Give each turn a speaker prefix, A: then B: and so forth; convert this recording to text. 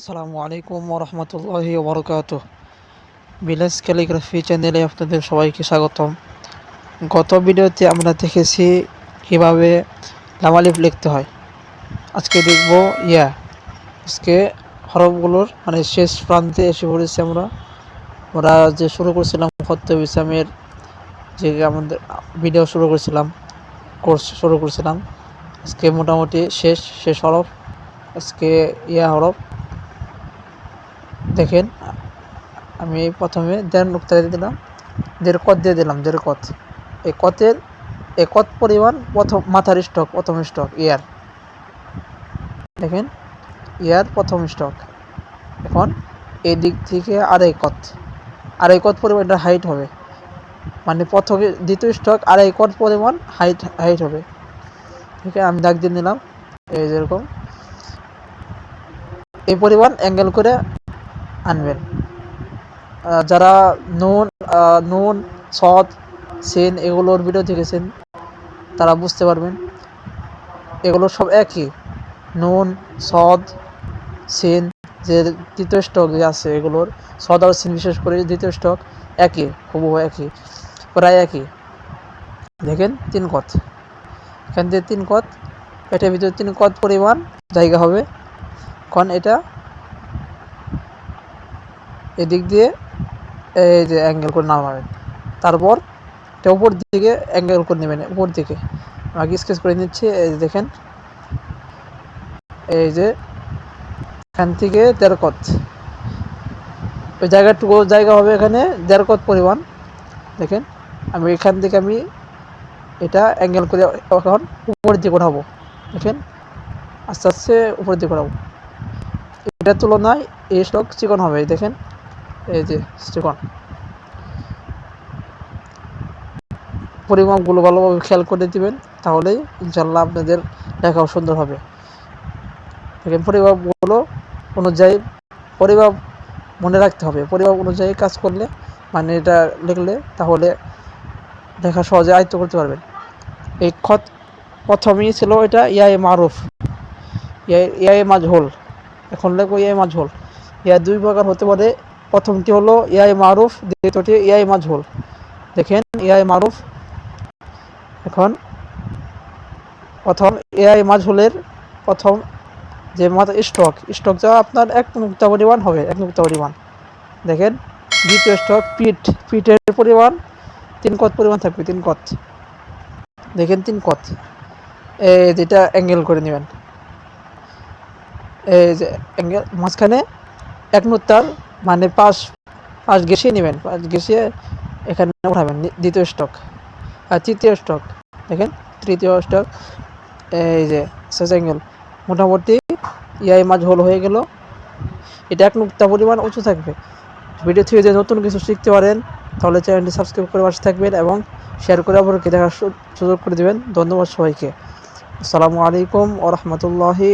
A: আসসালামু আলাইকুম ওরহমতুল্লাহি ওবরকাতুহ। ভিলেজ ক্যালিগ্রাফি চ্যানেলে আপনাদের সবাইকে স্বাগতম। গত ভিডিওতে আমরা দেখেছি কিভাবে লামালিপ লিখতে হয়। আজকে দেখব আজকে হরফগুলোর শেষ প্রান্তে এসে পড়েছি আমরা যে শুরু করছিলাম খত্তব ইসলামের যে আমাদের ভিডিও শুরু করছিলাম, কোর্স শুরু করছিলাম। আজকে মোটামুটি শেষ হরফ আজকে হরফ। দেখেন, আমি প্রথমে দেড় নুক্তা দিয়ে দিলাম, দেড় কত দিয়ে দিলাম, দেড় কত। এই কত পরিমাণ মাথার স্টক, প্রথম স্টক দেখেন, প্রথম স্টক। এখন এই দিক থেকে আড়াই কত পরিমাণ এটা হাইট হবে, প্রথমে দ্বিতীয় স্টক আড়াই কত পরিমাণ হাইট হবে। ঠিক আছে, আমি দাগ দিয়ে নিলাম। এই যেরকম এই পরিমাণ অ্যাঙ্গেল করে আনবেন। যারা নুন সদ সিন এগুলোর ভিডিও দেখেছেন তারা বুঝতে পারবেন, এগুলো সব একই। নুন সদ সিন যে দ্বিতীয় স্টক যে আছে, এগুলোর সদ আর সিন বিশেষ করে দ্বিতীয় স্টক একই, হুবহু একই, প্রায় একই। দেখেন তিন কত, এখান থেকে তিন কত, এটার ভিতরে তিন কত পরিমাণ জায়গা হবে। কারণ এটা এদিক দিয়ে এই যে অ্যাঙ্গেল করে নামাবেন, তারপর এটা উপর দিকে অ্যাঙ্গেল করে নেবেন, উপর দিকে। আমাকে স্কেচ করে নিচ্ছি। এই যে দেখেন, এই যে এখান থেকে দেড় কত, ওই জায়গা হবে এখানে দেড় কত পরিমাণ। দেখেন, আমি এখান থেকে এটা অ্যাঙ্গেল করে এখন উপরের দিকে উঠাবো। দেখেন, আস্তে আস্তে উপরের দিকে উঠাবো। এটার তুলনায় এই স্টক চিকন হবে। দেখেন, এই যে চিকন। পরিমাপগুলো ভালোভাবে খেয়াল করে দিবেন, তাহলেই ইনশাল্লাহ আপনাদের লেখাও সুন্দর হবে। দেখেন, পরিমাপ মনে রাখতে হবে। পরিমাপ অনুযায়ী কাজ করলে, এটা লিখলে, তাহলে লেখা সহজে আয়ত্ত করতে পারবেন। এই খত প্রথমেই ছিল এটা মারুফ, মাজহুল। এখন লেখো মাজহুল। দুই প্রকার হতে পারে। প্রথমটি হলো মারুফ, দ্বিতীয়টি মাজহুল। দেখেন, মারুফ। এখন প্রথম মাজহুলের প্রথম যে স্টক যা আপনার এক নুক্তা পরিমাণ হবে, এক নুক্তা পরিমাণ। দেখেন, দ্বিতীয় স্টক পিঠের পরিমাণ তিন কত পরিমাণ থাকবে, তিন কত। দেখেন, তিন কত। যেটা অ্যাঙ্গেল করে নেবেন, এই যে অ্যাঙ্গেল মাঝখানে এক নুক্তার পাশ ঘেঁষিয়ে নেবেন, পাশ ঘেঁষিয়ে এখানে উঠাবেন দ্বিতীয় স্টক। আর তৃতীয় স্টক, দেখেন তৃতীয় স্টক, এই যে শেষ অ্যাঙ্গেল। মোটামুটি মাজহুল হয়ে গেল। এটা এক নুক্তা পরিমাণ উঁচু থাকবে। ভিডিও থেকে যদি নতুন কিছু শিখতে পারেন, তাহলে চ্যানেলটি সাবস্ক্রাইব করে পাশে থাকবেন এবং শেয়ার করে অপরকে দেখার সুযোগ করে দেবেন। ধন্যবাদ সবাইকে। আসসালামু আলাইকুম ওয়া রাহমাতুল্লাহি।